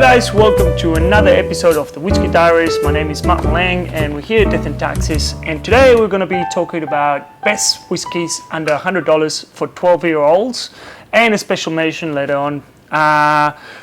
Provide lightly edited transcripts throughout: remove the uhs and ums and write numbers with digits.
guys, welcome to another episode of the Whiskey Diaries. My name is Macallan and we're here at Death and Taxes, and today we're going to be talking about best whiskies under $100 for 12-year-olds and a special mention later on.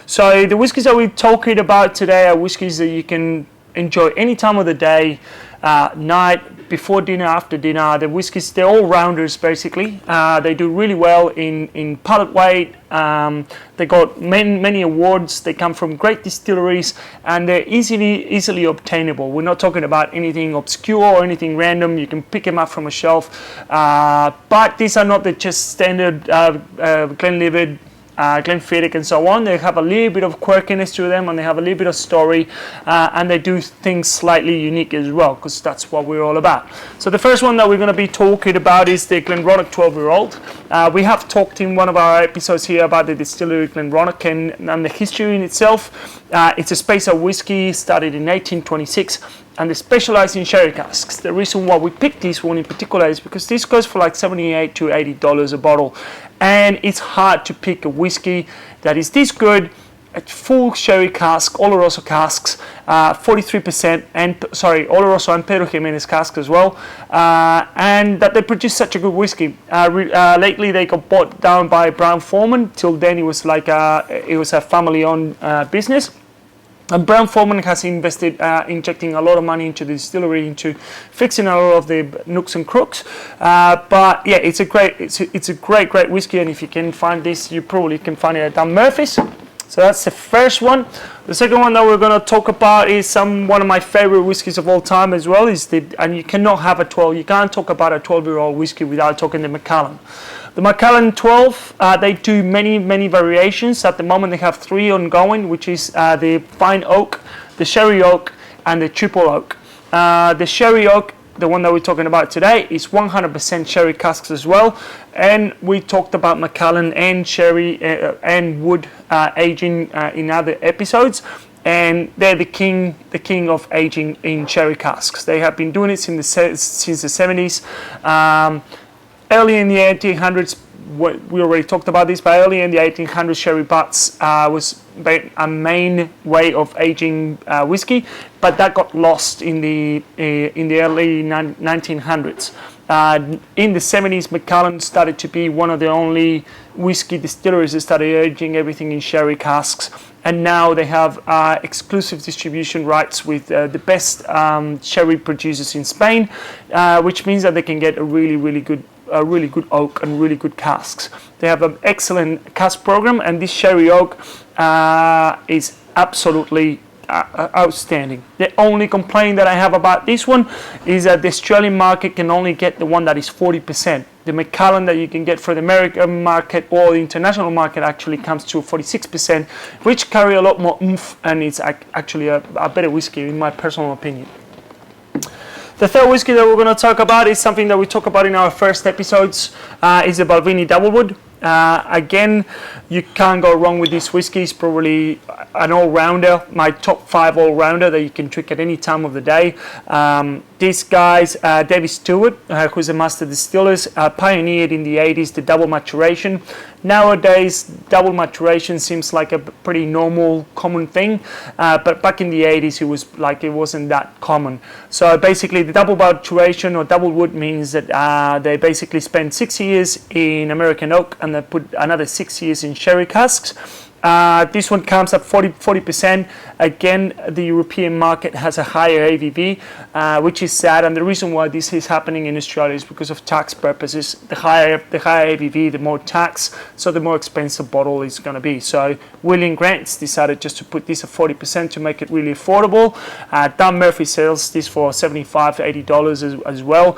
So the whiskies that we're talking about today are whiskies that you can enjoy any time of the day, night, before dinner, after dinner. The whiskies, they're all rounders basically. They do really well in palate weight. They got many awards. They come from great distilleries and they're easily obtainable. We're not talking about anything obscure or anything random. You can pick them up from a shelf. But these are not the just standard Glenlivet, Glenfiddich and so on. They have a little bit of quirkiness to them and they have a little bit of story, and they do things slightly unique as well, because that's what we're all about. So the first one that we're going to be talking about is the GlenDronach 12-year-old. We have talked in one of our episodes here about the distillery GlenDronach and the history in itself. It's a space of whiskey started in 1826, and they specialize in sherry casks. The reason why we picked this one in particular is because this goes for like $78 to $80 a bottle, and it's hard to pick a whiskey that is this good at full sherry cask, Oloroso casks, 43%, and Oloroso and Pedro Jimenez casks as well, and that they produce such a good whiskey. Lately they got bought down by Brown-Forman. Till then it was like it was a family-owned business. And Brown-Forman has invested, injecting a lot of money into the distillery, into fixing a lot of the nooks and crooks. But yeah, it's a great whiskey, and if you can find this, you probably can find it at Dan Murphy's. So that's the first one. The second one that we're going to talk about is one of my favorite whiskies of all time as well. And you cannot have you can't talk about a 12-year-old whiskey without talking the Macallan. The Macallan 12, they do many variations. At the moment they have 3 ongoing, which is the fine oak, the sherry oak, and the triple oak. The sherry oak, the one that we're talking about today, is 100% sherry casks as well. And we talked about Macallan and sherry and wood aging in other episodes. And they're the king of aging in sherry casks. They have been doing it since the 70s. Early in the 1800s, we already talked about this, but early in the 1800s, sherry butts was a main way of aging whiskey, but that got lost in the early 1900s. In the 70s, Macallan started to be one of the only whiskey distilleries that started aging everything in sherry casks, and now they have exclusive distribution rights with the best sherry producers in Spain, which means that they can get a really good oak and really good casks. They have an excellent cask program, and this sherry oak is absolutely outstanding. The only complaint that I have about this one is that the Australian market can only get the one that is 40%. The Macallan that you can get for the American market or the international market actually comes to 46%, which carry a lot more oomph, and it's actually a better whiskey in my personal opinion. The third whiskey that we're going to talk about is something that we talk about in our first episodes, is the Balvenie DoubleWood. Again, you can't go wrong with this whiskey. It's probably an all-rounder, my top 5 all-rounder that you can drink at any time of the day. These guys, David Stewart, who's a master distiller, pioneered in the 80s the double maturation. Nowadays, double maturation seems like a pretty normal, common thing, but back in the 80s, it wasn't that common. So basically, the double maturation or DoubleWood means that they basically spend 6 years in American oak and they put another 6 years in sherry casks. This one comes at 40%. Again, the European market has a higher ABV, which is sad. And the reason why this is happening in Australia is because of tax purposes. The higher ABV, the more tax, so the more expensive bottle is going to be. So William Grant's decided just to put this at 40% to make it really affordable. Dan Murphy sells this for $75 to $80 as well.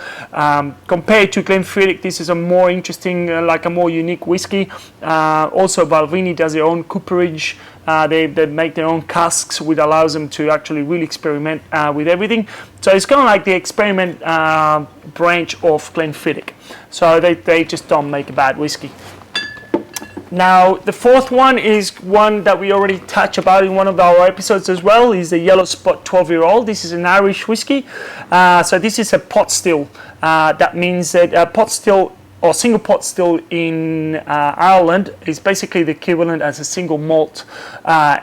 Compared to Glenfiddich, this is a more interesting, like a more unique whiskey. Also, Balvenie does their own cooperage. They make their own casks, which allows them to actually really experiment with everything. So it's kind of like the experiment branch of Glenfiddich. So they just don't make a bad whiskey. Now, the fourth one is one that we already touched about in one of our episodes as well, is the Yellow Spot 12-year-old. This is an Irish whiskey. So this is a pot still. That means that pot still or single pot still in Ireland is basically the equivalent as a single malt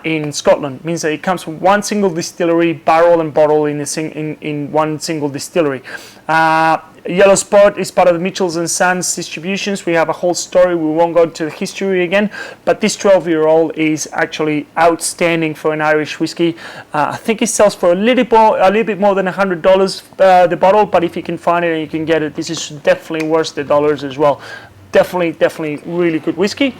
in Scotland. It means that it comes from one single distillery, barrel and bottle in one single distillery. Yellow Spot is part of the Mitchells and Sons distributions. We have a whole story. We won't go into the history again, but this 12-year-old is actually outstanding for an Irish whiskey. I think it sells for a little bit more than $100 the bottle, but if you can find it and you can get it, this is definitely worth the dollars as well. Definitely really good whiskey.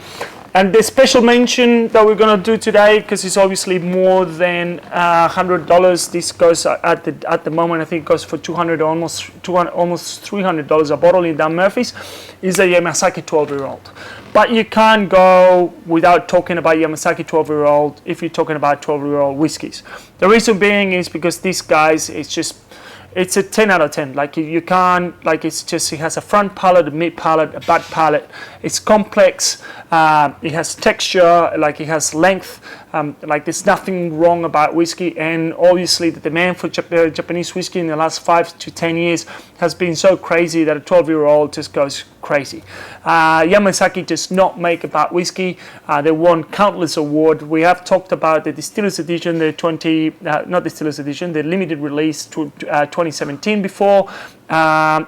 And the special mention that we're going to do today, because it's obviously more than $100, this goes at the moment, I think it goes for almost $300 a bottle in Dan Murphy's, is a Yamazaki 12-year-old. But you can't go without talking about Yamazaki 12-year-old if you're talking about 12-year-old whiskies. The reason being is because these guys, it's a 10 out of 10. Like you can't, like it has a front palate, a mid palate, a back palate. It's complex. It has texture, like it has length. Like there's nothing wrong about whiskey. And obviously the demand for Japanese whiskey in the last 5 to 10 years has been so crazy that a 12-year-old just goes crazy. Yamazaki does not make about whiskey. They won countless awards. We have talked about the Distillers Edition, the limited release to 2017 before.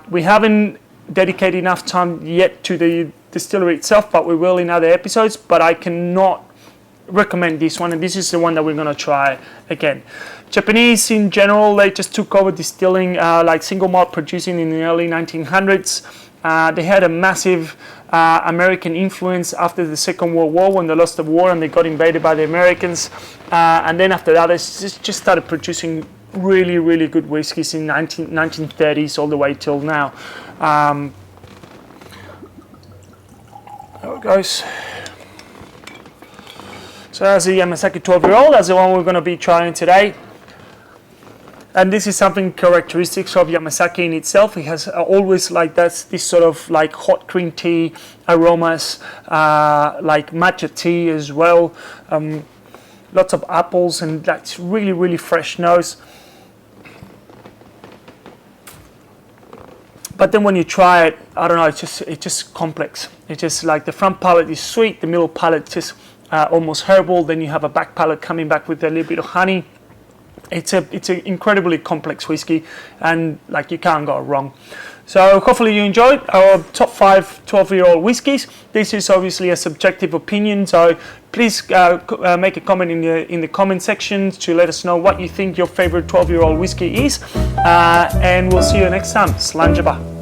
We haven't dedicated enough time yet to the distillery itself, but we will in other episodes. But I cannot recommend this one, and this is the one that we're going to try again. Japanese in general, they just took over distilling, like single malt producing in the early 1900s. They had a massive American influence after the Second World War when they lost the war and they got invaded by the Americans. And then after that, they just started producing really good whiskies in 1930s all the way till now. There it goes. So that's the Yamazaki 12-year-old. That's the one we're going to be trying today. And this is something characteristics of Yamazaki in itself. It has always like this sort of like hot green tea aromas, like matcha tea as well. Lots of apples and that's really fresh nose. But then when you try it, I don't know, it's just complex. It's just like the front palate is sweet, the middle palate just almost herbal. Then you have a back palate coming back with a little bit of honey. It's an incredibly complex whiskey, and like you can't go wrong. So hopefully you enjoyed our top 5 12-year-old whiskies. This is obviously a subjective opinion, so please make a comment in the comment section to let us know what you think your favorite 12-year-old whiskey is, and we'll see you next time. Slanjaba.